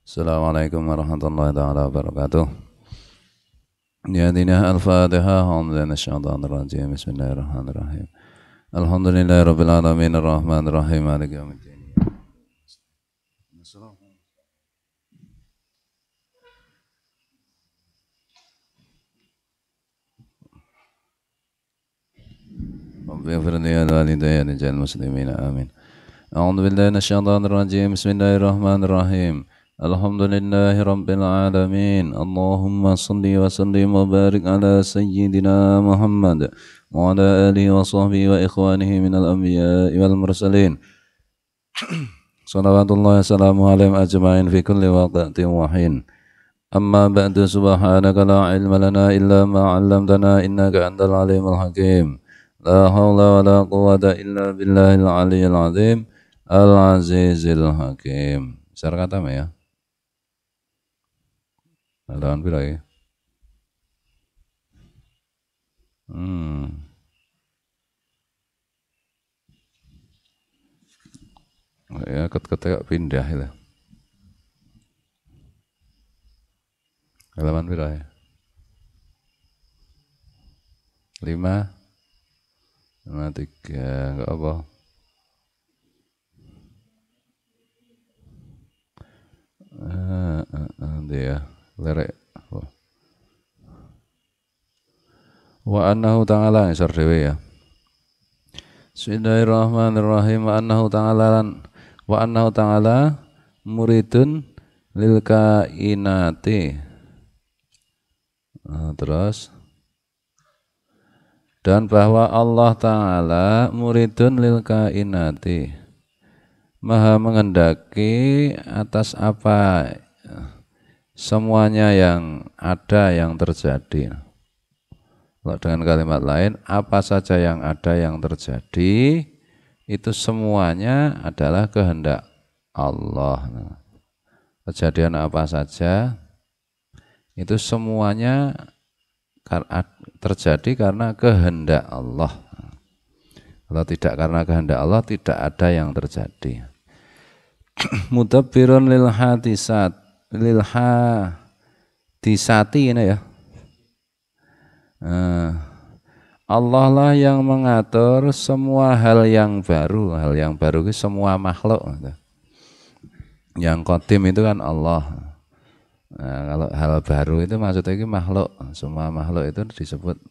Assalamualaikum warahmatullahi taala wabarakatuh. Yadina al-Fatihah, alhamdulillah syaitanir rajim. Bismillahirrahmanirrahim. Alhamdulillahi rabbil alamin arrahmanir rahim maliki yaumiddin. Rabbi ighfir li wa li walidayya wa lil muslimin amin. A'udzu billahi minasyaitonir rajim. Bismillahirrahmanirrahim. Alhamdulillahi rabbil alamin. Allahumma shalli wa sallim wa barik ala sayyidina Muhammad wa ala alihi wa sahbihi wa ikhwanihi minal anbiya'i wal mursalin. Salawatullahi wa salamuhu alaihim ajma'in fi kulli waqtin wa hin. Amma ba'du, subhanaka la ilma lana illa ma 'allamtana innaka antal alimul hakim. La haula wa la quwwata illa billahil aliyyil azim al-azizil hakim. Secara kata ya. Halaman pira iki? Ya ketek pindah itu. Halaman pira ya? 5 3 enggak apa. Dia lerek. Wa annahu ta'ala isar dewe ya. Bismillahirrahmanirrahim. Wa annahu ta'ala muridun lil kainati. Terus dan bahwa Allah Ta'ala muridun lil kainati, maha menghendaki atas apa semuanya yang ada yang terjadi. Kalau dengan kalimat lain, apa saja yang ada yang terjadi itu semuanya adalah kehendak Allah. Kejadian apa saja itu semuanya terjadi karena kehendak Allah. Kalau tidak karena kehendak Allah, tidak ada yang terjadi. Mudabbirun lil hadisati ini ya. Allah lah yang mengatur semua hal yang baru. Hal yang baru itu semua makhluk. Yang qadim itu kan Allah. Nah, kalau hal baru itu maksudnya itu makhluk. Semua makhluk itu disebut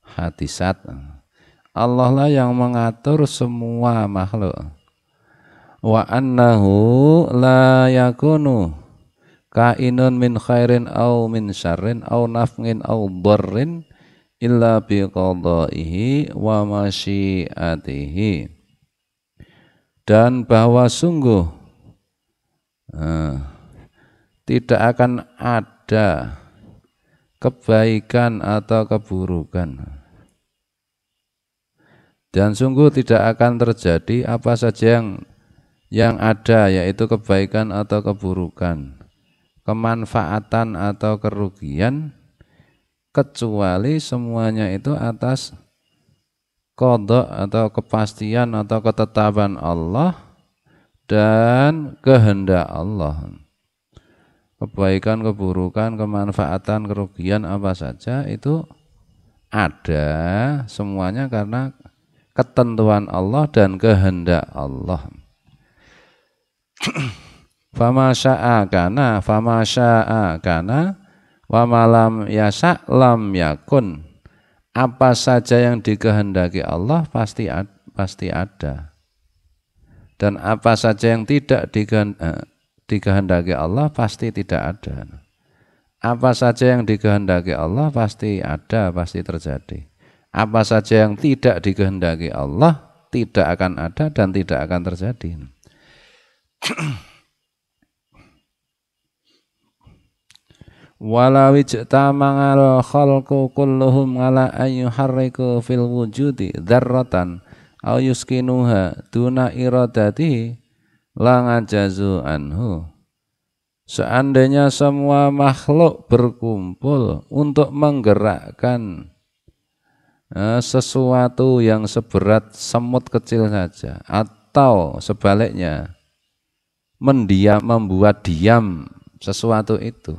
hadisat. Allah lah yang mengatur semua makhluk. Wa annahu la yakunu kainun min khairin au min syarrin au naf'in au dharrin illa bi qadaihi wa masyiatihi. Dan bahwa sungguh tidak akan ada kebaikan atau keburukan, dan sungguh tidak akan terjadi apa saja yang ada, yaitu kebaikan atau keburukan, kemanfaatan atau kerugian, kecuali semuanya itu atas qada atau kepastian atau ketetapan Allah dan kehendak Allah. Kebaikan, keburukan, kemanfaatan, kerugian apa saja itu ada semuanya karena ketentuan Allah dan kehendak Allah. Fama syaa kana wa malam yasa lam yakun. Apa saja yang dikehendaki Allah pasti ada. Dan apa saja yang tidak dikehendaki Allah pasti tidak ada. Apa saja yang dikehendaki Allah pasti ada, pasti terjadi. Apa saja yang tidak dikehendaki Allah tidak akan ada dan tidak akan terjadi. Walau ijtama'al khalqu kulluhum ala ayyuharriku fil wujudi dzarratan aw yuskinuha duna iradatihi langajazu anhu. Seandainya semua makhluk berkumpul untuk menggerakkan sesuatu yang seberat semut kecil saja, atau sebaliknya membuat diam sesuatu itu.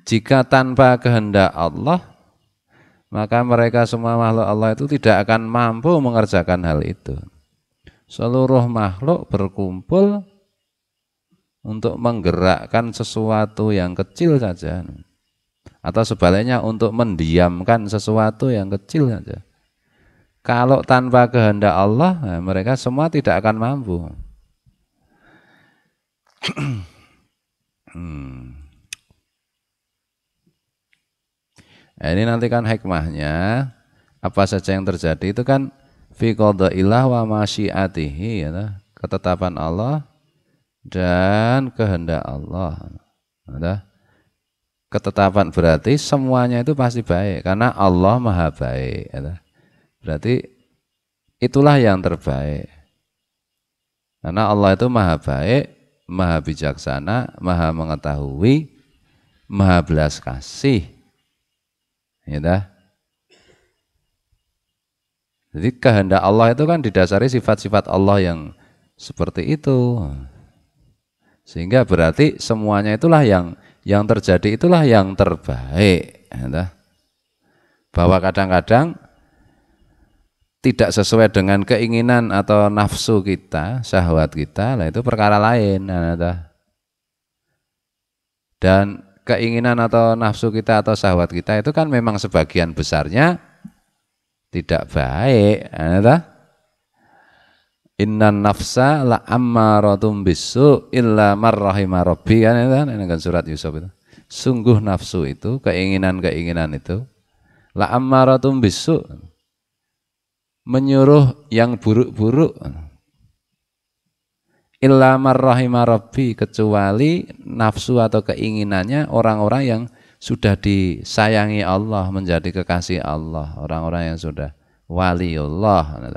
Jika tanpa kehendak Allah, maka mereka semua makhluk Allah itu tidak akan mampu mengerjakan hal itu. Seluruh makhluk berkumpul untuk menggerakkan sesuatu yang kecil saja, atau sebaliknya untuk mendiamkan sesuatu yang kecil saja. Kalau tanpa kehendak Allah, mereka semua tidak akan mampu. Nah, ini nanti kan hikmahnya, apa saja yang terjadi itu kan fi qadaillah wa masyiatihi, ya, ketetapan Allah dan kehendak Allah. Ya. Ketetapan berarti semuanya itu pasti baik karena Allah Maha baik. Ya. Berarti itulah yang terbaik. Karena Allah itu Maha baik, Maha bijaksana, Maha mengetahui, Maha belas kasih. Ya. Jadi kehendak Allah itu kan didasari sifat-sifat Allah yang seperti itu. Sehingga berarti semuanya itulah yang terjadi itulah yang terbaik. Ya. Bahwa kadang-kadang tidak sesuai dengan keinginan atau nafsu kita, syahwat kita, lah itu perkara lain. Ya. Dan keinginan atau nafsu kita atau syahwat kita itu kan memang sebagian besarnya tidak baik. Ya. Innan nafsa la ammaratum bisu illa marrahima rabbi, kan ini kan surat Yusuf itu. Sungguh nafsu itu, keinginan-keinginan itu la ammaratum bisu, menyuruh yang buruk-buruk, illa marrahima rabbi, kecuali nafsu atau keinginannya orang-orang yang sudah disayangi Allah, menjadi kekasih Allah, orang-orang yang sudah waliullah.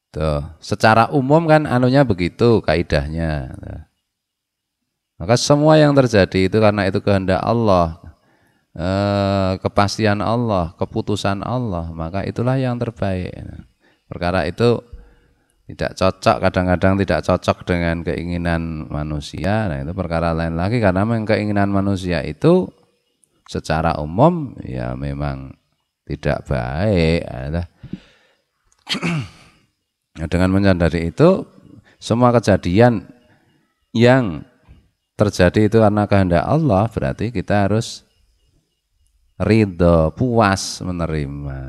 Tuh, secara umum kan anunya begitu kaidahnya. Maka semua yang terjadi itu karena itu kehendak Allah, kepastian Allah, keputusan Allah, maka itulah yang terbaik. Perkara itu tidak cocok, kadang-kadang tidak cocok dengan keinginan manusia. Nah, itu perkara lain lagi karena memang keinginan manusia itu secara umum ya memang tidak baik. Dengan menyadari itu, semua kejadian yang terjadi itu karena kehendak Allah, berarti kita harus ridho, puas menerima.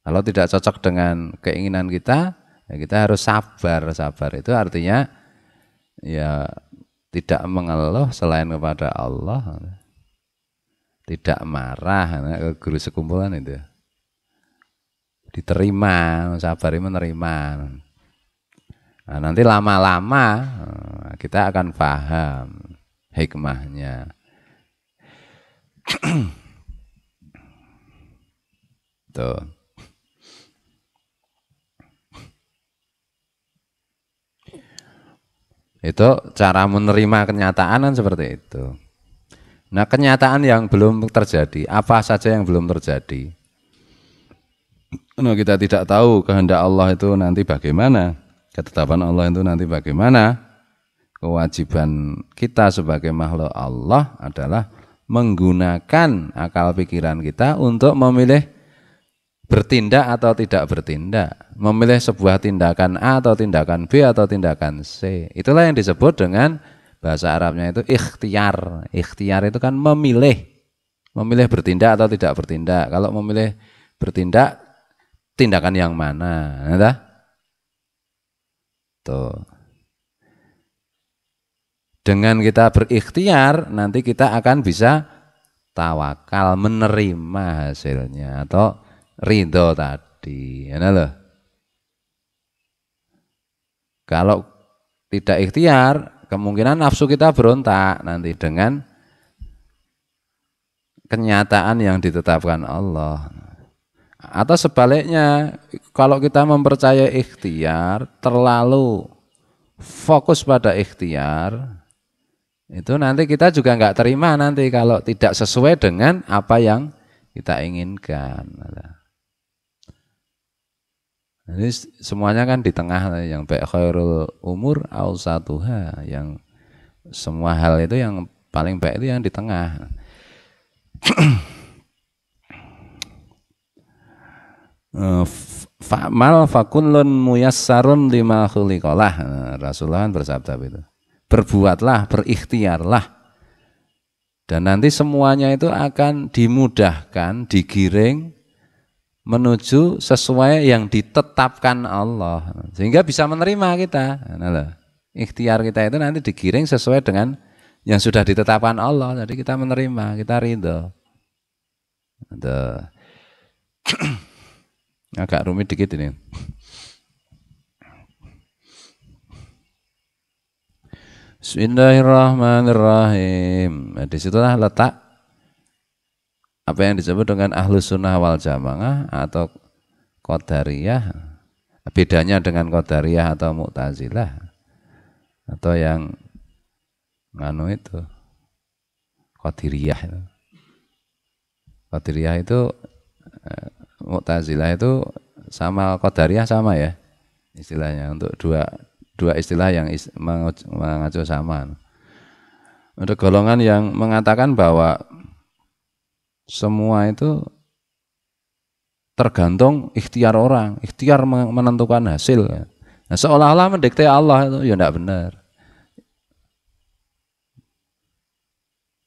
Kalau tidak cocok dengan keinginan kita, ya kita harus sabar. Sabar itu artinya ya tidak mengeluh selain kepada Allah, tidak marah. Ke guru sekumpulan itu diterima, sabar itu menerima. Nah, nanti lama-lama kita akan paham hikmahnya. Tuh. Itu cara menerima kenyataan kan seperti itu. Nah, kenyataan yang belum terjadi, apa saja yang belum terjadi, nah, kita tidak tahu kehendak Allah itu nanti bagaimana, ketetapan Allah itu nanti bagaimana. Kewajiban kita sebagai makhluk Allah adalah menggunakan akal pikiran kita untuk memilih bertindak atau tidak bertindak, memilih sebuah tindakan A atau tindakan B atau tindakan C. Itulah yang disebut dengan bahasa Arabnya itu ikhtiar. Ikhtiar itu kan memilih bertindak atau tidak bertindak. Kalau memilih bertindak, tindakan yang mana? Nah, tuh. Dengan kita berikhtiar, nanti kita akan bisa tawakal, menerima hasilnya atau ridho tadi. Ya, loh. Kalau tidak ikhtiar, kemungkinan nafsu kita berontak nanti dengan kenyataan yang ditetapkan Allah. Atau sebaliknya, kalau kita mempercayai ikhtiar, terlalu fokus pada ikhtiar, itu nanti kita juga nggak terima nanti kalau tidak sesuai dengan apa yang kita inginkan. Jadi semuanya kan di tengah, yang baik khairul umur ausatuha, yang semua hal itu yang paling baik itu yang di tengah. Fa'mal fakullun muyassarun lima khuliqalah. Rasulullah bersabda itu. Berbuatlah, berikhtiarlah. Dan nanti semuanya itu akan dimudahkan, digiring menuju sesuai yang ditetapkan Allah, sehingga bisa menerima kita. Nah, ikhtiar kita itu nanti digiring sesuai dengan yang sudah ditetapkan Allah, jadi kita menerima, kita ridho. Agak rumit dikit ini. Bismillahirrahmanirrahim. Nah, disitulah letak apa yang disebut dengan Ahlus Sunnah wal Jamaah atau Qadariyah. Bedanya dengan Qadariyah atau Mu'tazilah atau yang itu Qadiriyah. Qadiriyah itu, Mu'tazilah itu sama Qadariyah sama ya istilahnya, untuk dua istilah yang mengacu sama. Ada golongan yang mengatakan bahwa semua itu tergantung ikhtiar orang, ikhtiar menentukan hasil. Nah, seolah-olah mendikte Allah itu ya tidak benar.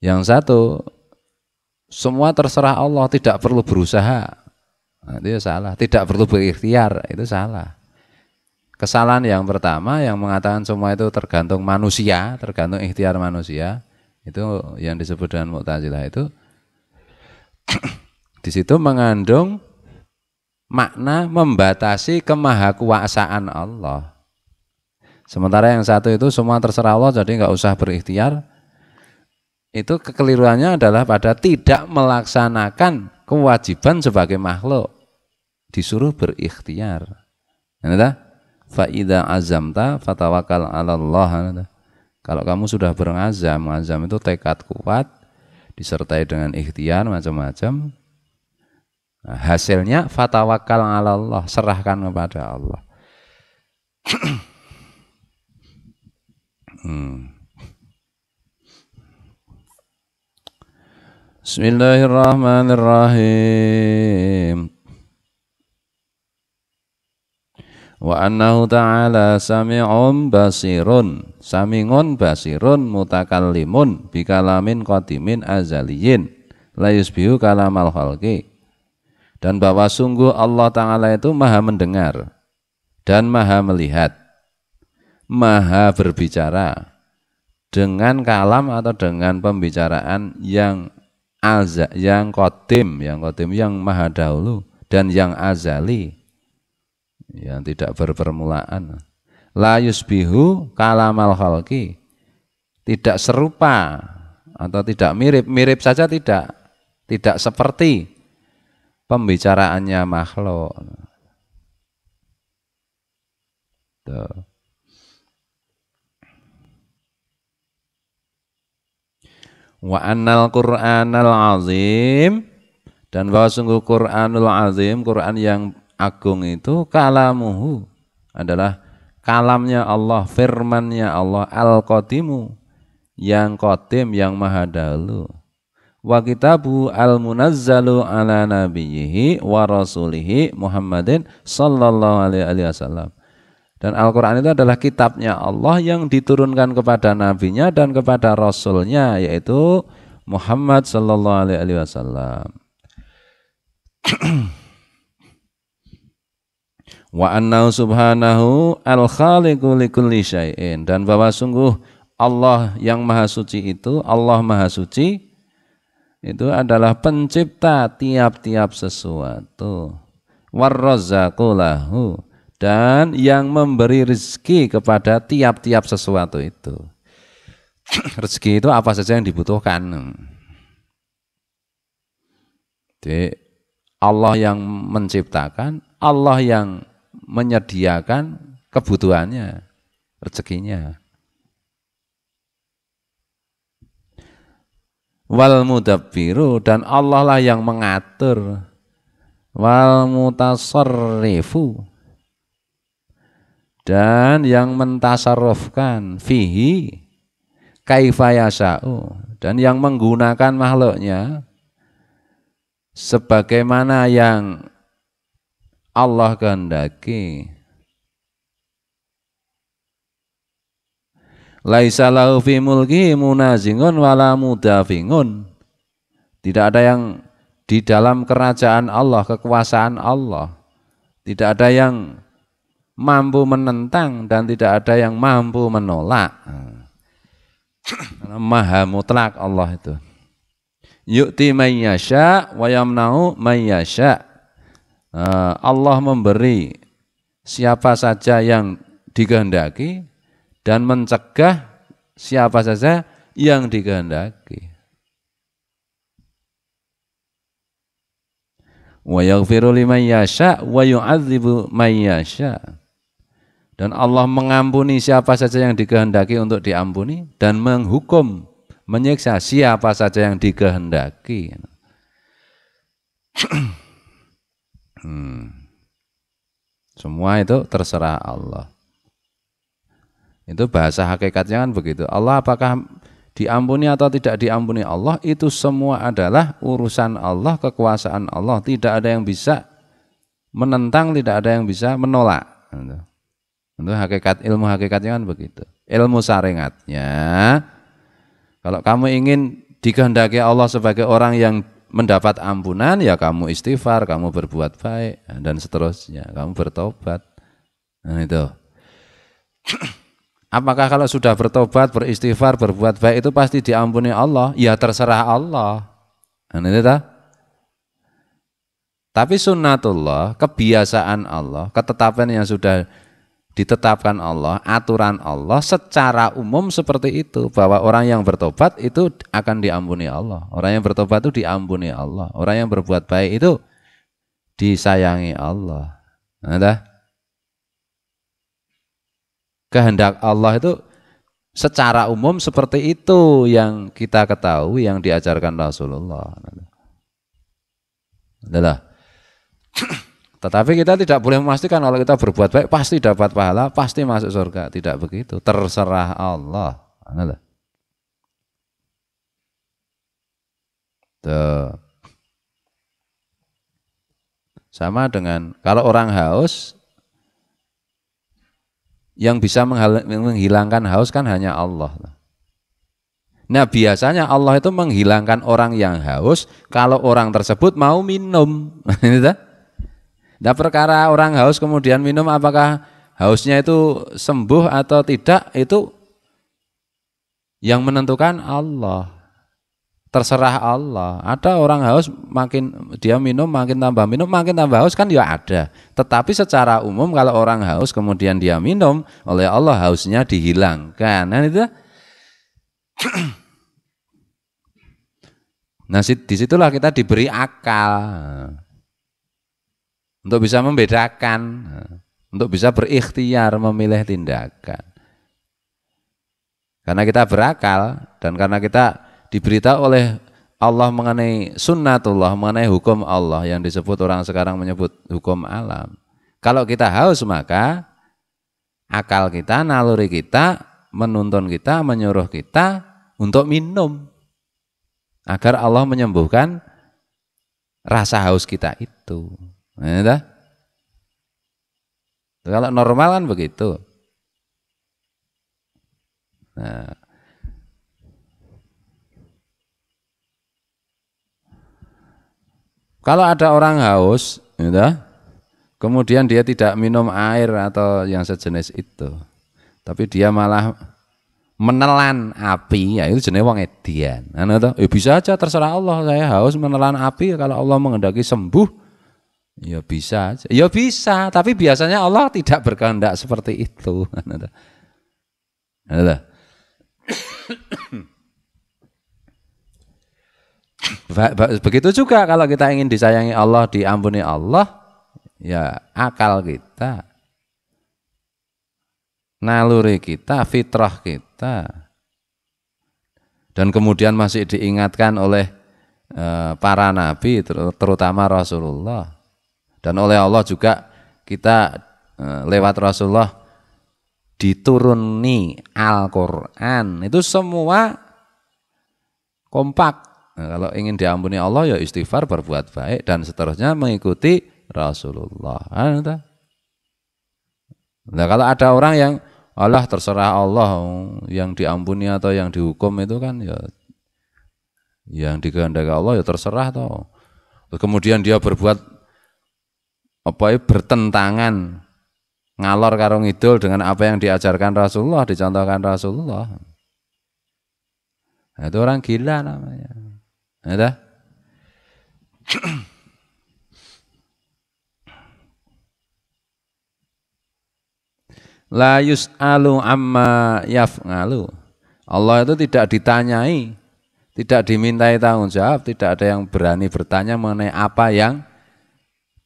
Yang satu, semua terserah Allah, tidak perlu berusaha. Nah, itu salah. Tidak perlu berikhtiar, itu salah. Kesalahan yang pertama yang mengatakan semua itu tergantung manusia, tergantung ikhtiar manusia, itu yang disebut dengan Mu'tazilah itu. Di situ mengandung makna membatasi kemahakuasaan Allah. Sementara yang satu itu semua terserah Allah, jadi nggak usah berikhtiar. Itu kekeliruannya adalah pada tidak melaksanakan kewajiban sebagai makhluk, disuruh berikhtiar. Fa idza azamta fatawakkal 'ala Allah. Kalau kamu sudah berazam, azam itu tekad kuat disertai dengan ikhtiar macam-macam. Nah, hasilnya fatawakkal 'ala Allah, serahkan kepada Allah. Bismillahirrahmanirrahim. Wa annahu ta'ala sami'un basirun, sami'un basirun mutakallimun bikalamin qadimin azaliyin la yusbihu kalamal khalqi. Dan bahwa sungguh Allah Ta'ala itu maha mendengar dan maha melihat, maha berbicara dengan kalam atau dengan pembicaraan yang yang qadim, yang maha dahulu, dan yang azali, yang tidak berpermulaan. La yusbihu kalamal khalqi, tidak serupa atau tidak mirip saja tidak seperti pembicaraannya makhluk. Tuh. Wa annal Qur'anal azim, dan bahwa sungguh Qur'anul azim, Quran yang agung itu kalamuhu, adalah kalamnya Allah, firmannya Allah, al-qadimu, yang qadim, yang maha dahulu, wa kitabu al-munazzalu ala nabiyhi wa rasulihi Muhammadin sallallahu alaihi wasallam. Dan Al-Quran itu adalah kitabnya Allah yang diturunkan kepada nabinya dan kepada rasulnya, yaitu Muhammad sallallahu alaihi wasallam. Wa annahu subhanahu al-khaliqu likulli syai'in, dan bahwa sungguh Allah yang maha suci itu, Allah maha suci itu adalah pencipta tiap-tiap sesuatu. War-razzaqu lahu, dan yang memberi rezeki kepada tiap-tiap sesuatu itu. Rezeki itu apa saja yang dibutuhkan. Jadi Allah yang menciptakan, Allah yang menyediakan kebutuhannya, rezekinya. Wal mudabbiru, dan Allah lah yang mengatur. Wal mutasarrifu, dan yang mentasarrufkan fihi kaifa yasha'u, dan yang menggunakan makhluknya sebagaimana yang Allah kehendaki. Laisa lahu fi mulki munazingun wala mudafingun. Tidak ada yang di dalam kerajaan Allah, kekuasaan Allah, tidak ada yang mampu menentang dan tidak ada yang mampu menolak. Maha mutlak Allah itu. Yu'ti man yasha wa yamna'u man yasha. Allah memberi siapa saja yang dikehendaki dan mencegah siapa saja yang dikehendaki. Wa yaghfiru liman yasha wa yu'adzibu man yasha. Dan Allah mengampuni siapa saja yang dikehendaki untuk diampuni dan menghukum, menyiksa siapa saja yang dikehendaki. Semua itu terserah Allah. Itu bahasa hakikatnya kan begitu. Allah apakah diampuni atau tidak diampuni Allah, itu semua adalah urusan Allah, kekuasaan Allah. Tidak ada yang bisa menentang, tidak ada yang bisa menolak. Itu hakikat, ilmu hakikatnya kan begitu. Ilmu syariatnya, kalau kamu ingin dikehendaki Allah sebagai orang yang mendapat ampunan, ya kamu istighfar, kamu berbuat baik, dan seterusnya, kamu bertobat. Nah itu. Apakah kalau sudah bertobat, beristighfar, berbuat baik itu pasti diampuni Allah? Ya terserah Allah. Nah, itu tak? Tapi sunnatullah, kebiasaan Allah, ketetapan yang sudah ditetapkan Allah, aturan Allah secara umum seperti itu, bahwa orang yang bertobat itu akan diampuni Allah. Orang yang bertobat itu diampuni Allah. Orang yang berbuat baik itu disayangi Allah. Nah, tak? Kehendak Allah itu secara umum seperti itu yang kita ketahui, yang diajarkan Rasulullah. Adalah. Tetapi kita tidak boleh memastikan kalau kita berbuat baik pasti dapat pahala, pasti masuk surga. Tidak begitu. Terserah Allah. Adalah. Tuh. Sama dengan kalau orang haus, yang bisa menghilangkan haus kan hanya Allah. Nah biasanya Allah itu menghilangkan orang yang haus kalau orang tersebut mau minum. Nah perkara orang haus kemudian minum, apakah hausnya itu sembuh atau tidak, itu yang menentukan Allah. Terserah Allah. Ada orang haus, makin dia minum makin tambah haus kan ya ada. Tetapi secara umum kalau orang haus kemudian dia minum, oleh Allah hausnya dihilangkan. Nah itu. Nah disitulah kita diberi akal untuk bisa membedakan, untuk bisa berikhtiar memilih tindakan. Karena kita berakal dan karena kita diberitahu oleh Allah mengenai sunnatullah, mengenai hukum Allah yang disebut orang sekarang menyebut hukum alam. Kalau kita haus, maka akal kita, naluri kita menuntun kita, menyuruh kita untuk minum agar Allah menyembuhkan rasa haus kita itu. Nah, kalau normal kan begitu. Nah, kalau ada orang haus, gitu, kemudian dia tidak minum air atau yang sejenis itu, tapi dia malah menelan api, ya itu jenis wong edian. Bisa aja, terserah Allah, saya haus menelan api, kalau Allah menghendaki sembuh, ya bisa aja. Ya bisa, tapi biasanya Allah tidak berkehendak seperti itu. Begitu juga kalau kita ingin disayangi Allah, diampuni Allah, ya akal kita, naluri kita, fitrah kita, dan kemudian masih diingatkan oleh para nabi, terutama Rasulullah, dan oleh Allah juga kita lewat Rasulullah dituruni Al-Quran itu semua kompak. Nah, kalau ingin diampuni Allah ya istighfar, berbuat baik dan seterusnya mengikuti Rasulullah. Nah, kalau ada orang yang Allah terserah Allah yang diampuni atau yang dihukum itu kan ya yang dikehendaki Allah ya terserah toh. Kemudian dia berbuat bertentangan ngalor karo ngidul dengan apa yang diajarkan Rasulullah, dicontohkan Rasulullah. Nah, itu orang gila namanya. Ada? La yus'alu amma yaf'alu. Allah itu tidak ditanyai, tidak dimintai tanggung jawab, tidak ada yang berani bertanya mengenai apa yang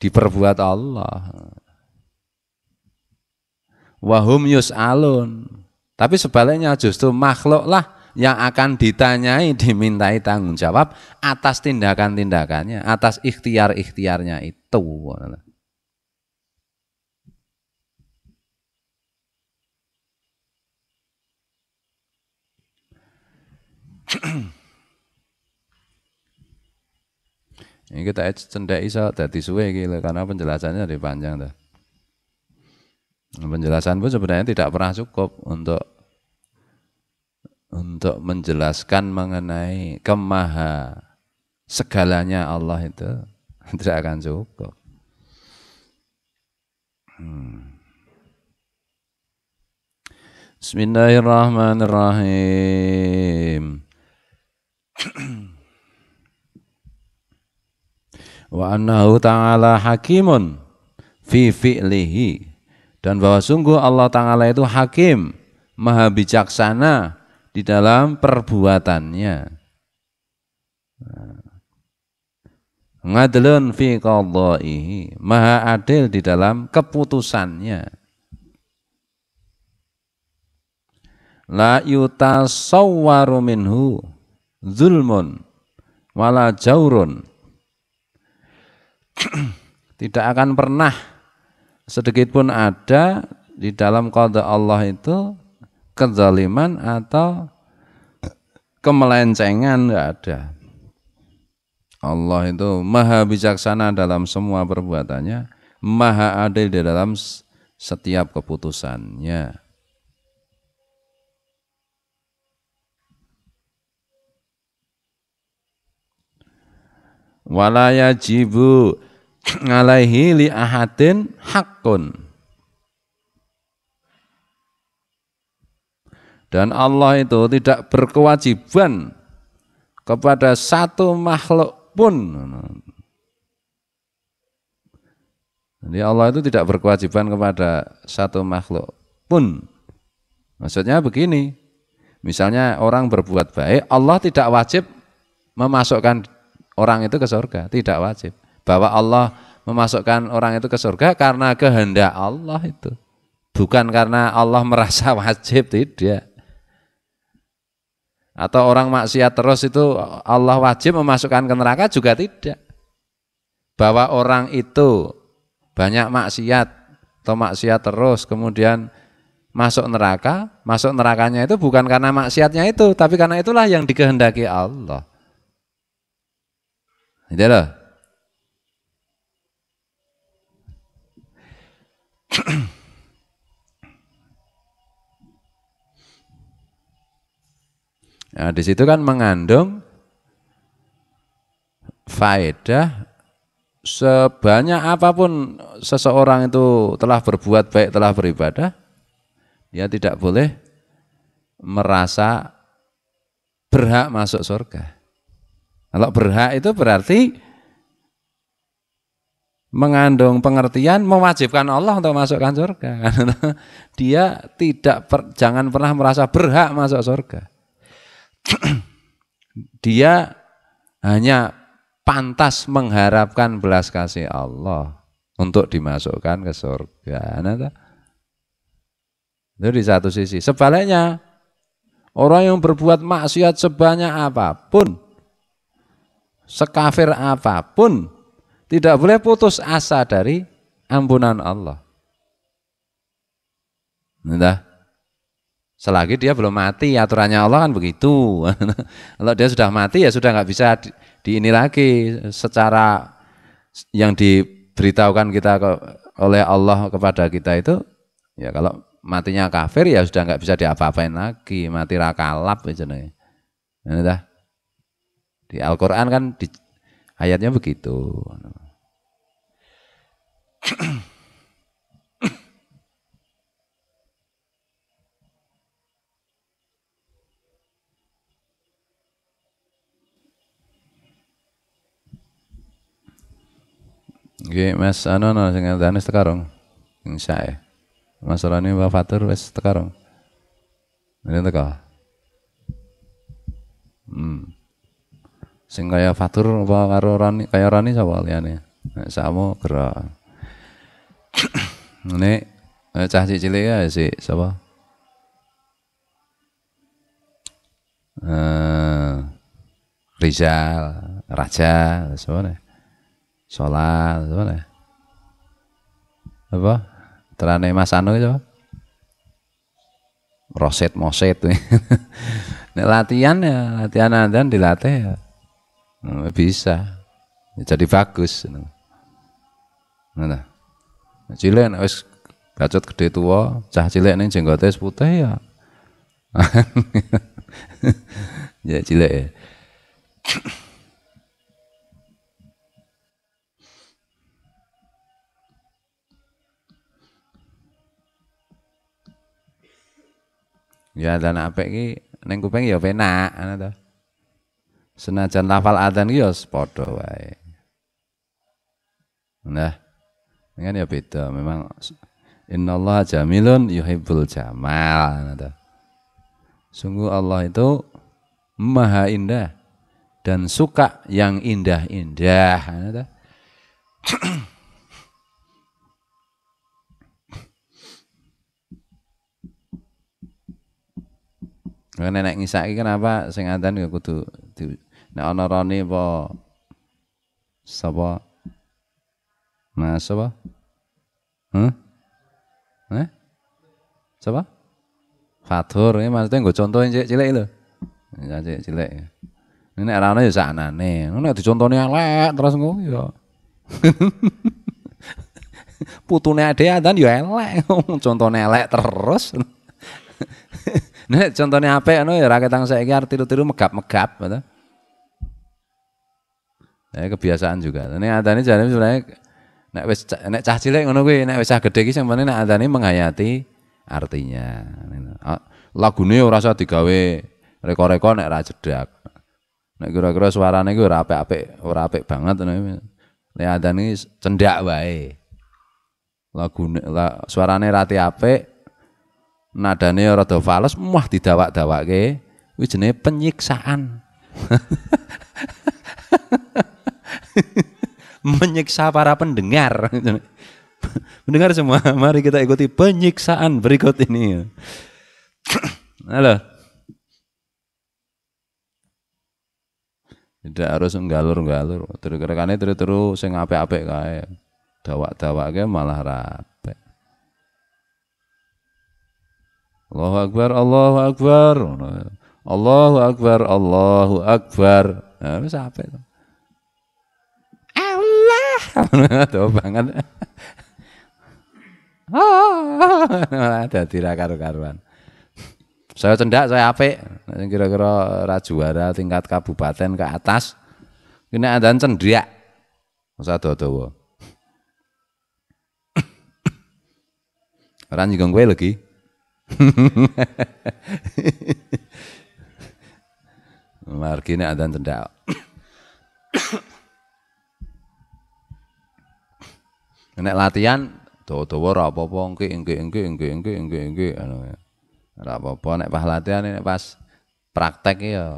diperbuat Allah. Wahum yus'alun. Tapi sebaliknya justru makhluklah yang akan ditanyai, dimintai tanggung jawab atas tindakan-tindakannya, atas ikhtiar-ikhtiarnya itu. Ini kita cendek iso dadi suwe gitu karena penjelasannya lebih panjang tuh. Penjelasan pun sebenarnya tidak pernah cukup untuk menjelaskan mengenai kemaha segalanya Allah itu tidak akan cukup. Bismillahirrahmanirrahim. Wa annahu ta'ala hakimun fi fi'lihi, dan bahwa sungguh Allah Ta'ala itu hakim, maha bijaksana di dalam perbuatannya. Ngadlun fi qadha'ihi, maha adil di dalam keputusannya. La yutasawwaru minhu zulmun wala jaurun. Tidak akan pernah sedikit pun ada di dalam qada Allah itu kezaliman atau kemelencengan, enggak ada. Allah itu maha bijaksana dalam semua perbuatannya, maha adil di dalam setiap keputusannya. Wala yajibu alaihi li ahadin haqqun. Dan Allah itu tidak berkewajiban kepada satu makhluk pun. Jadi Allah itu tidak berkewajiban kepada satu makhluk pun. Maksudnya begini, misalnya orang berbuat baik, Allah tidak wajib memasukkan orang itu ke surga, tidak wajib. Bahwa Allah memasukkan orang itu ke surga karena kehendak Allah itu, bukan karena Allah merasa wajib, tidak. Atau orang maksiat terus itu Allah wajib memasukkan ke neraka, juga tidak. Bahwa orang itu banyak maksiat atau maksiat terus kemudian masuk neraka, masuk nerakanya itu bukan karena maksiatnya itu, tapi karena itulah yang dikehendaki Allah. Gitu loh. Nah, di situ kan mengandung faedah sebanyak apapun seseorang itu telah berbuat baik, telah beribadah, dia tidak boleh merasa berhak masuk surga. Kalau berhak itu berarti mengandung pengertian mewajibkan Allah untuk masukkan surga. Dia jangan pernah merasa berhak masuk surga. Dia hanya pantas mengharapkan belas kasih Allah untuk dimasukkan ke surga. Itu di satu sisi. Sebaliknya, orang yang berbuat maksiat sebanyak apapun, sekafir apapun, tidak boleh putus asa dari ampunan Allah. Entah. Selagi dia belum mati, aturannya Allah kan begitu. Kalau dia sudah mati ya sudah nggak bisa di ini lagi secara yang diberitahukan kita oleh Allah kepada kita itu ya kalau matinya kafir ya sudah nggak bisa diapa-apain lagi, mati rakalap jenenge. Nah, di Al-Qur'an kan ayatnya begitu. Oke, Mas Anono sing ngandani sekarang. Insya Allah. Mas Rani Mbak Fatur wis sekarang. Ini teko. Sing kaya Fatur apa karo Rani, kaya Rani sapa liyane? Nek sakmu gerak. Ini cah cilik ya si sapa? Rizal, Raja, sapa nih? Sholat, sapa nih? Apa? Terane Mas Anu itu? Roset moset. Nek latihan ya, latihan adzan dilatih ya. Bisa. Jadi bagus. Nah, cilik nek wis bacot gede tua, cah cilik ning jenggote putih ya. Ya cilik ya. Ya dan apik iki ning kuping ya penak ngono to. Senajan lafal adzan iki ya padha wae. Nah, kan ya beda memang innallaha jamilun yuhibbul jamal ngono to. Sungguh Allah itu maha indah dan suka yang indah-indah ngono to. Nenek ngisaki kenapa sing adzan ya kudu nek ana rone apa sapa? Mas sapa? Sapa? Fatur ini maksudnya nggo contohin cilik lho. Cilik. Nek ora ana ya saknane. Nek dicontoni elek terus ngono ya. Putune ade adzan ya elek, contone elek terus. Nek contone apik ngono ya ra ketang saiki arep tiru-tiru megap-megap ngono. Ya kebiasaan juga. Nek adzane jane sebenarnya nek cah cilik ngono kuwi, nek wis cah gedhe iki sing penting nek adzane menghayati artinya. Lagune ora usah digawe reko-reko nek ra jedak. Nek kira-kira suarane kuwi ora apik-apik, ora apik banget ngono. Nek adzane cendak wae. Lagune suarane rati apik, nadane rada fales, muah didawak-dawakke, kuwi jenenge penyiksaan. Menyiksa para pendengar. Mendengar semua, mari kita ikuti penyiksaan berikut ini. Halo. Tidak harus nggalur-nggalur, terus-terusan terus sing apik-apik kae. Dawak-dawakke malah rapek. Allahu Akbar, Allahu Akbar. Allahu Akbar, Allahu Akbar. Nah, wis apik to. Allah. Tuh banget. Dadi ra karo-karuan. Saya cendak, saya apik. Kira-kira ra juara tingkat kabupaten ke atas. Kene andan cendak. Usah dawa-dawa. Ora nyinggung kowe lagi. Margine andan cendak. Nek latihan dawa-dawa ora apa-apa, engke anu. Ora apa-apa nek pas latihan nek pas praktek ya.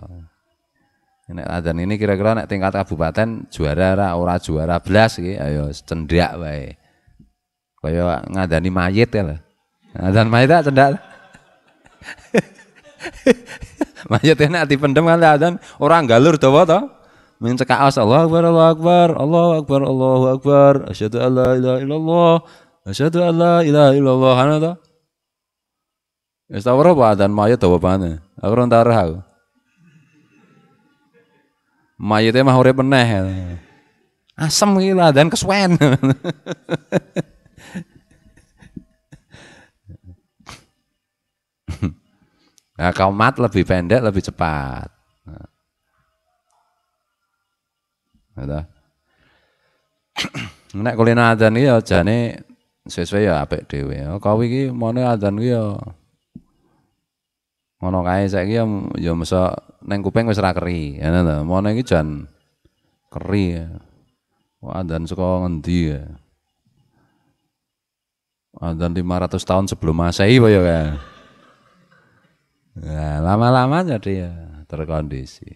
Nek adzan ini kira-kira nek tingkat kabupaten juara ora juara blas iki ayo cendak wae. Kaya ngadani mayit ya lho. Adzan mayit tak cendak. Mayit enak dipendem kan adzan ora galur dawa to. Ming cekak Allahu Akbar, Allahu Akbar, Allahu Akbar, Allahu Akbar, asyhadu an la ilaha illallah, asyhadu an la ilaha illallah ana to. Wis tau ora apa adzan mayit dawa banget. Aku ora tau ora aku. Mayite mah urip meneh. Asem iki adzan kesuwen. Nah, kaumat lebih pendek, lebih cepat. Nah, nek kulino adzan iki ya jane sesuai ya apik dhewe. Kau iki mone adzan iki ya ngono kae saiki ya mesa ning kuping wis ra keri. Ngono lho. Mone iki jan keri. Wah, adzan saka ngendi ya? Adzan 500 tahun sebelum Masehi apa ya kan? Nah, lama-lama jadi ya terkondisi.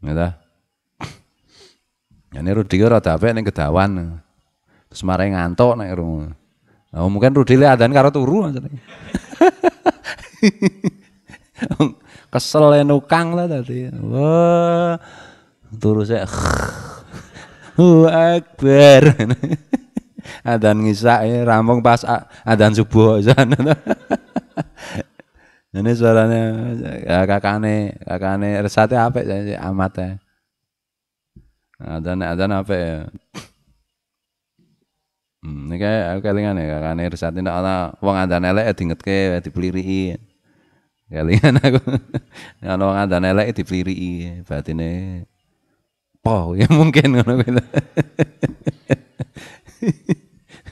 Gitu. Ini Rudi kok rada apik ning kedawan. Terus mare ngantuk nek krungu. Oh, mungkin Rudi le adzan karo turu maksudnya. Kesel nukang lah tadi. Wah, turu sik. Akbar. Adzan ngisak rampung pas adzan subuh sana. Ini suaranya ya kakane resate apik amat ya. Adzan apik ya. Ini kayak aku kelingan ya kakane resate nek ana wong adzan elek diingetke dipeliriki. Kelingan aku. Nek ana wong adzan elek dipeliriki batine po ya mungkin ngono kuwi.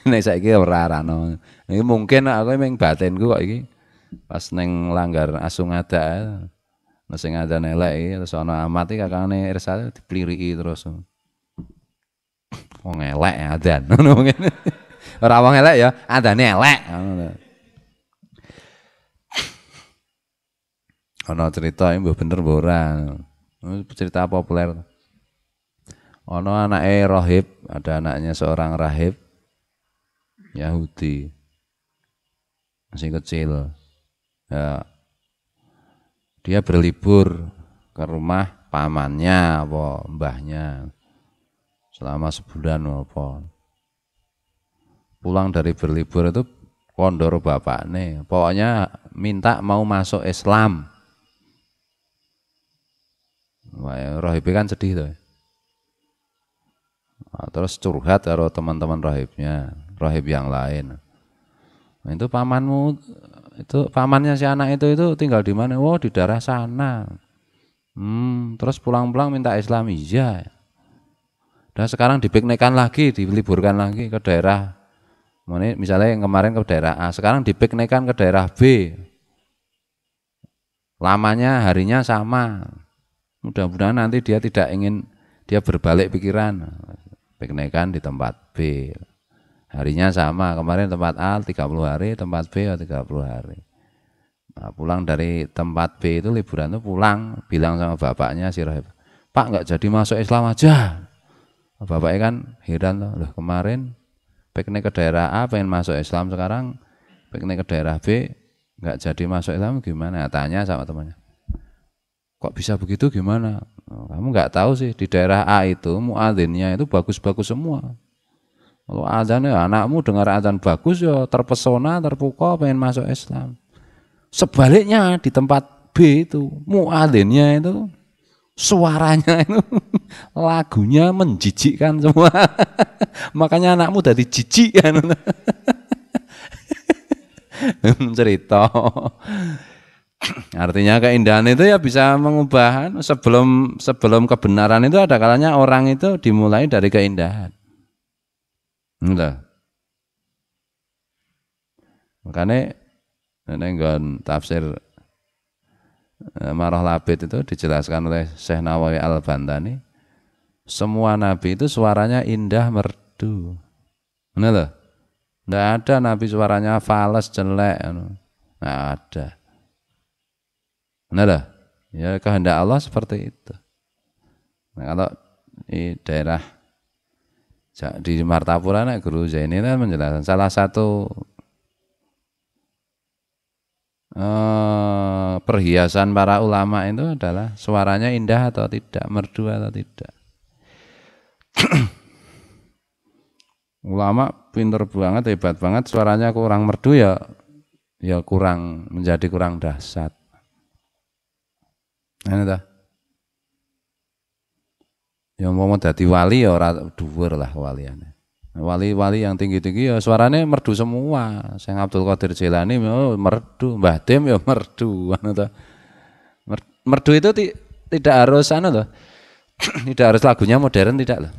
Nek saiki ora rano. Iki mungkin aku mung batinku kok iki. Pas neng langgar asungada. Nek sing adzan elek iki terus ana amat iki kakane Irsa dipliriki terus. Wong elek adzan ngono mungkin. Ora wong elek ya, adzane elek ngono. Ana cerita mbah bener mbah ora. Cerita populer. Ana anake rahib, ada anaknya seorang rahib Yahudi masih kecil. Ya, dia berlibur ke rumah pamannya apa mbahnya selama sebulan apa. Pulang dari berlibur itu kondor bapaknya, pokoknya minta mau masuk Islam. Wah, rahib kan sedih tuh. Nah, terus curhat karo teman-teman rahib yang lain. Nah, itu pamanmu, itu pamannya si anak itu tinggal di mana? Oh, di daerah sana. Terus pulang-pulang minta Islam, iya. Dan sekarang dipiknikan lagi, diliburkan lagi ke daerah. Misalnya yang kemarin ke daerah A, sekarang dipiknikan ke daerah B. Lamanya harinya sama. Mudah-mudahan nanti dia tidak ingin dia berbalik pikiran. Piknikan di tempat B. Harinya sama, kemarin tempat A 30 hari, tempat B 30 hari. Nah, pulang dari tempat B itu liburan itu pulang, bilang sama bapaknya si rahib, Pak nggak jadi masuk Islam aja. Bapaknya kan heran loh, kemarin piknik ke daerah A pengen masuk Islam, sekarang piknik ke daerah B nggak jadi masuk Islam gimana? Tanya sama temannya. Kok bisa begitu gimana? Kamu nggak tahu sih, di daerah A itu muadzinnya itu bagus-bagus semua. Kalau adzannya anakmu dengar adzan bagus ya terpesona, terpukau pengen masuk Islam. Sebaliknya di tempat B itu muadzinnya itu suaranya itu lagunya menjijikkan semua. Makanya anakmu dari jijik kan. Cerita. Artinya keindahan itu ya bisa mengubah sebelum kebenaran itu ada kalanya orang itu dimulai dari keindahan. Entah. Makanya nenggon tafsir Marah Labid itu dijelaskan oleh Syekh Nawawi Al-Bantani, semua nabi itu suaranya indah merdu. Benar loh? Nggak ada nabi suaranya fales jelek, nggak ada. Benar loh? Ya kehendak Allah seperti itu. Nah, kalau di daerah di Martapura Guru Zaini kan menjelaskan salah satu perhiasan para ulama itu adalah suaranya indah atau tidak, merdu atau tidak. Ulama pinter banget, hebat banget, suaranya kurang merdu ya kurang menjadi kurang dahsyat. Ini dah. Yang mau dadi wali ya ora dhuwur lah waliane. Wali-wali yang tinggi-tinggi ya suaranya merdu semua. Syekh Abdul Qadir Jailani merdu, Mbah Dem ya merdu, merdu itu tidak harus tidak harus lagunya modern, tidak loh.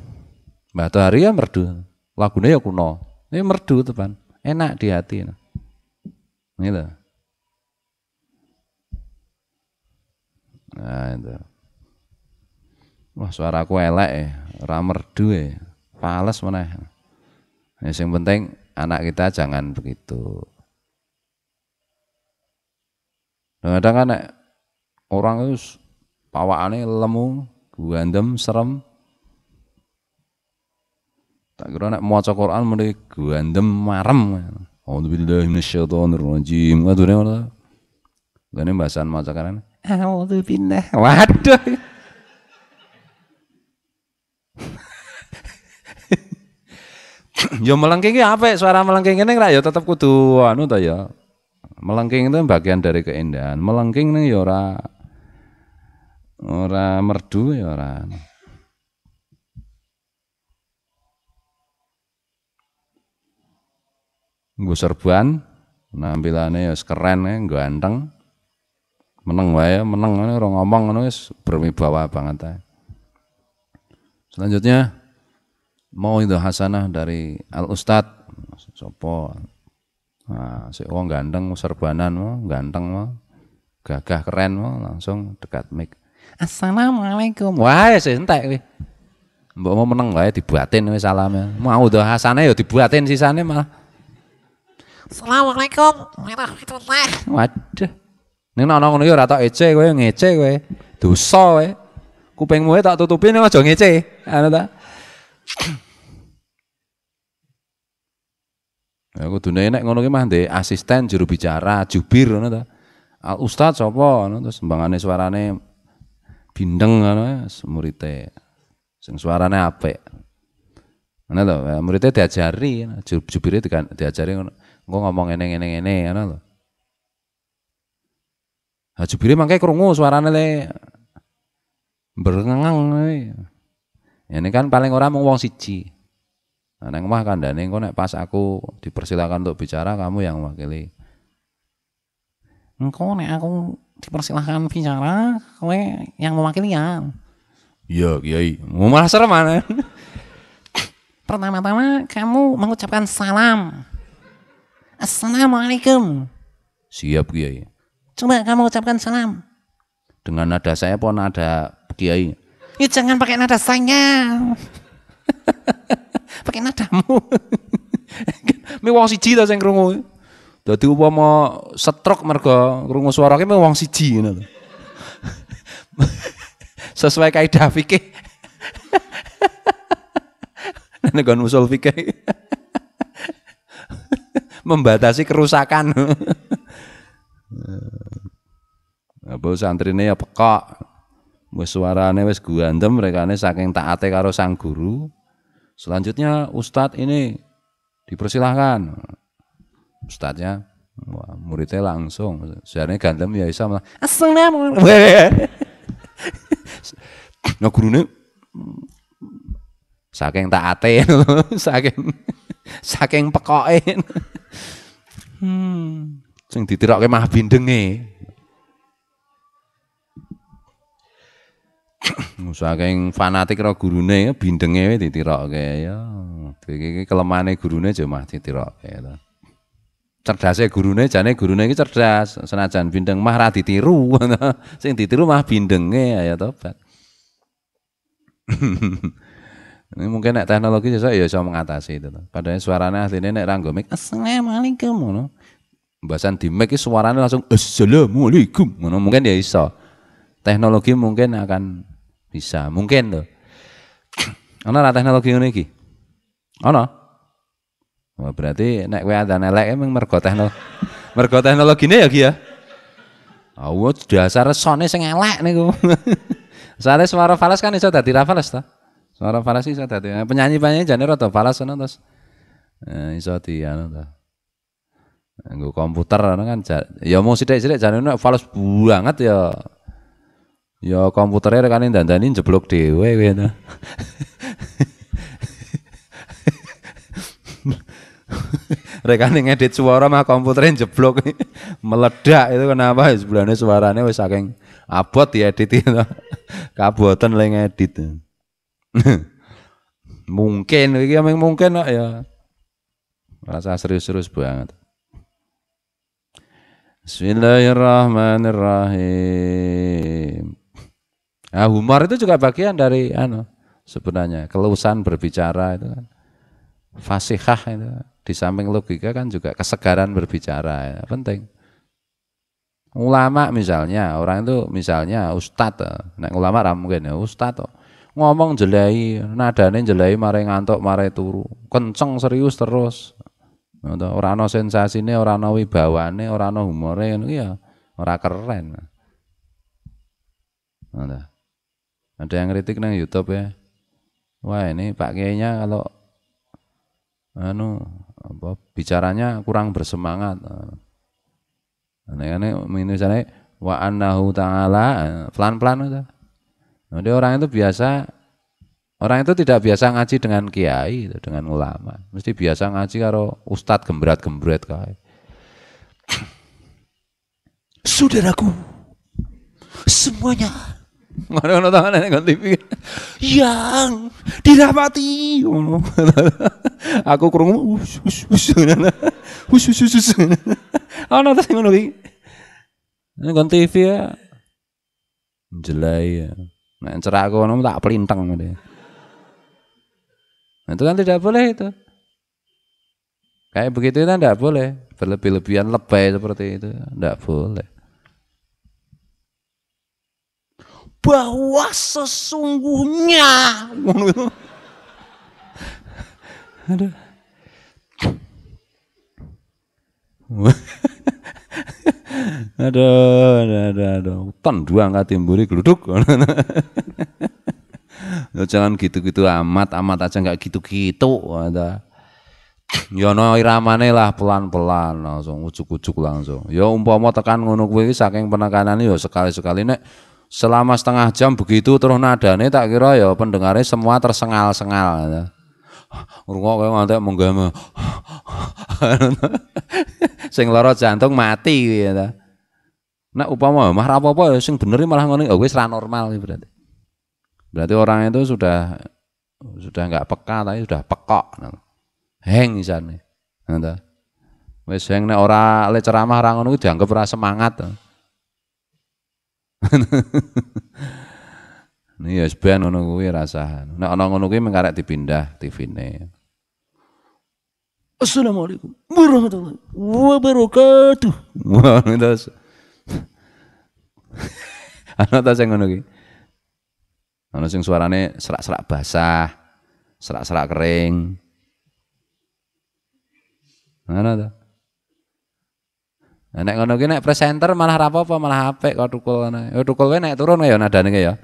Mbah Tohari ya merdu, lagunya ya kuno. Ini merdu teman, enak di hati. Ini loh. Nah itu. Wah suaraku elek ya, ora merdu ya, fales meneh. Yang penting anak kita jangan begitu. Kadang-kadang kan orang itu pawaane lemu, guandem, serem. Tak kira nek maca Quran muni guandem marem. A'udzubillahi minasyaitonir rajim. Ngadune ngono. Lene bahasan maca Quran. A'udzubillah. Waduh. Ya melengking apa? Suara melengking ini ya tetap kudu anu ta ya. Melengking itu bagian dari keindahan. Melengking nih ya ora merdu ya ora. Nggo serban, nampilane ya keren ya, ganteng. Meneng wae, meneng ngene ora ngomong ngono wis berwibawa banget ae. Selanjutnya mau itu hasanah dari Al Ustad sopo. Nah, si wong ganteng serbanan mau, ganteng mau, gagah keren mau, langsung dekat mic. Assalamualaikum. Wah, wis entek kuwi. Mbok mau meneng wae dibuatin wis salame. Mau itu hasanah ya dibuatin sisane malah. Assalamualaikum warahmatullahi. Waduh. Ning ana ngono ya ora tok ece kowe ngece kowe. Dosa kowe. Kupingmu tak tutupin aja ngece. Ana ta? Ya kudune nek ngono ki mah ndek asisten juru bicara, jubir ngono ta. Al Ustad sapa ngono terus sembangane suarane bindeng ngono murite. Sing suarane apik. Ngono lho, muridé diajari, jubire diajari ngono. Engko ngomong ngene ngono lho. Ha jubire mangke krungu suarane le berengang. Ini kan paling ora mung wong siji. Nah, neng omah kandhane engko nek pas aku dipersilakan untuk bicara kamu yang mewakili. Engko nek aku dipersilakan bicara, kowe yang mewakili ya. Iya, Kiai. Mau malah serem mana? Pertama-tama kamu mengucapkan salam. Assalamualaikum. Siap, Kiai. Coba kamu ucapkan salam. Dengan nada saya pun nada Kiai. Ya jangan pakai nada saya. Pakai nadamu. Mi wong siji ta sing krungu. Dadi upama stroke mergo krungu suarane mi wong siji ngono lho. Sesuai kaidah fikih. Nek kon usul fikih. Membatasi kerusakan. Apa santrine ya pekok. Wis suarane wis guandem rekane saking taate karo sang guru. Selanjutnya Ustadz ini dipersilahkan. Ustadznya muridnya langsung. Sejarahnya ganteng ya bisa malah. Assalamualaikum. Nah gurune saking taate saking pekoke. Sing ditirokke mah bindenge. Saking fanatik karo gurune bindenge ditirokke ya. Iki kelemahane gurune aja mah ditirokke to. Cerdase gurune jane gurune iki cerdas, senajan bindeng mah ra ditiru. Sing ditiru mah bindenge ya tobat. Ini mungkin nek teknologi ya iso mengatasi itu. Padahal suaranya asline nek ra nggo mic assalamualaikum ngono. Bahasan di mic suaranya langsung assalamualaikum ngono mungkin ya iso. Teknologi mungkin akan bisa, mungkin loh. Ana ra teknologi ngene iki? Ana. Wah, berarti nek kowe andan elek emang mergo teknologine ya ki ya. Awu dasar sone sing elek niku. Soale suara fals kan iso dadi ra fals ta. Suara fals iso dadi penyanyi-penyanyi jane rada fals ngono terus Iso di anu ta. Nggo komputer kan ya mau sithik-sithik jane nek fals banget ya. Ya komputere rekane dandani jeblok dhewe kuwi to. Rekane ngedit suara mah komputernya jeblok meledak itu kenapa sebelahnya suaranya wis saking abot diedit itu kaboten le ngedit. Mungkin iki mungkin kok ya. Rasa serius-serius banget. Bismillahirrahmanirrahim. Nah, humor itu juga bagian dari sebenarnya kelusan berbicara itu kan. Fasihah itu. Di samping logika kan juga kesegaran berbicara ya, penting. Ulama misalnya, orang itu misalnya ustadz, nek ulama ra mungkin ya ustadz ngomong jelai, nadane jelai mare ngantuk mare turu, kenceng serius terus. Ora ana sensasine, ora ana wibawane, ora ana humore ngono ya ora keren. Ada yang kritik nang YouTube ya. Wah, ini Pak Kiainya kalau bicaranya kurang bersemangat. Aneh-aneh misalnya wa annahu ta'ala pelan-pelan udah. Jadi orang itu tidak biasa ngaji dengan kiai, dengan ulama. Mesti biasa ngaji karo ustadz gembret-gembret kae. Saudaraku, semuanya ngono tangane nggon TV. Yang dirahmati. Aku krungu ana ta ngono iki. Nggon TV ya. Jelai ya. Nek cerak kono tak plinteng ngene. Itu kan tidak boleh itu. Kayak begitu kan tidak boleh. Berlebih-lebihan lebay seperti itu. Tidak boleh. Bahwa sesungguhnya. Aduh. Aduh. Tendu angkat timburi geluduk. Jangan gitu-gitu amat aja nggak gitu-gitu. Ya no iramane lah pelan-pelan langsung ujuk-ujuk langsung. Ya umpama tekan ngono kuwi saking penekanane ya sekali-sekali nek selama setengah jam begitu terus nadane tak kira ya pendengarnya semua tersengal-sengal. Ngrungok kowe ngantek menggama. Sing lara jantung mati ya ta. Nek upama mah ra apa-apa sing bener malah ngono wis ra normal berarti. Berarti orang itu sudah enggak peka tapi sudah pekok. Heng isane. Ngono. Wis heng nek ora le ceramah ra ngono kuwi dianggap ora semangat. Nih ya ben ngono kuwi rasahan. Nek ana ngono kuwi mengkarek dipindah TV-ne. Assalamualaikum warahmatullahi wabarakatuh. Wah, terus. Ana ta sing ngono ki. Ana sing suarane serak-serak basah, serak-serak kering. Ana ta. Nek ngono ki nek presenter malah ra apa-apa, malah apik kok tukul ngono. Ya tukul kowe nek turun ya nadane ki ya.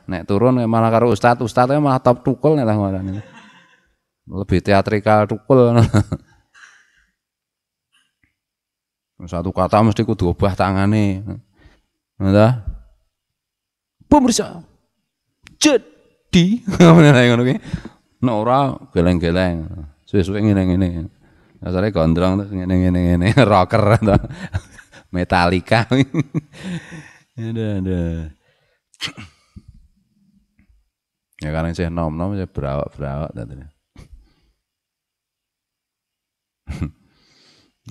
Nek turun malah karo ustaz malah top tukul nek lah ngono. Lebih teatrikal tukul. Satu kata mesti kudu obah tangane. Ngono. Pemirsa. Jadi ngono ki. Nek ora geleng-geleng. Suwe-suwe ngene-ngene. Asale gondrong terus ngene-ngene rocker to. Metallica. Ada. Ya karena saya nom-nom saya berawak tadi.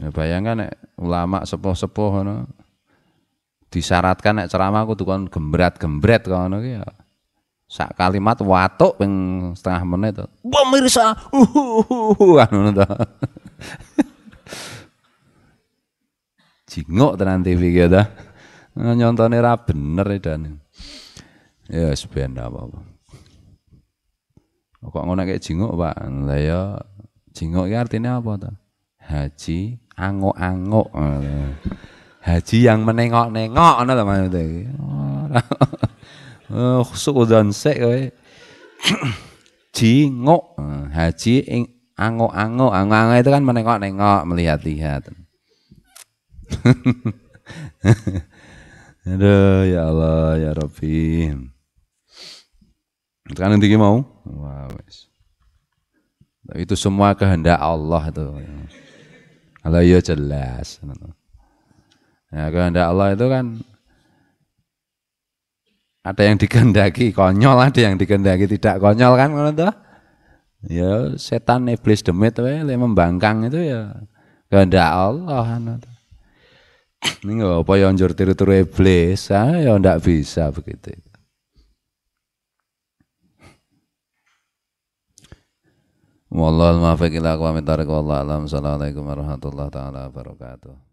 Ya bayangkan nek ulama sepuh-sepuh ngono disyaratkan nek ceramah kudu kon gembret-gembret ngono ki ya. Sak kalimat watuk ping setengah menit to. Pemirsa. Ngono to. Jingok tenan TV ki ta. Nyontone ra bener edane. Ya wis ben apa-apa. Kok ngono kayak jingok, Pak? Lah ya jingok ki artinya apa ta? Haji angok-angok. Haji yang menengok-nengok ngono lho maksudnya iki. Suudan sek kowe. Jingok. Haji Angok-angok itu kan menengok-nengok, melihat-lihat. Aduh, ya Allah, ya Rabbi. Sekarang nanti mau? Wah, wes. Itu semua kehendak Allah itu. Kalau ya jelas. Ya, kehendak Allah itu kan ada yang dikehendaki konyol, ada yang dikehendaki tidak konyol kan, ngono toh? Ya setan iblis demit wae membangkang itu ya kehendak Allah anu. Ini enggak apa yang njur tiru-tiru iblis, ya ndak bisa begitu. Wallahul muwaffiq ila aqwamit thariq wallahu alam. Assalamualaikum warahmatullahi taala wabarakatuh.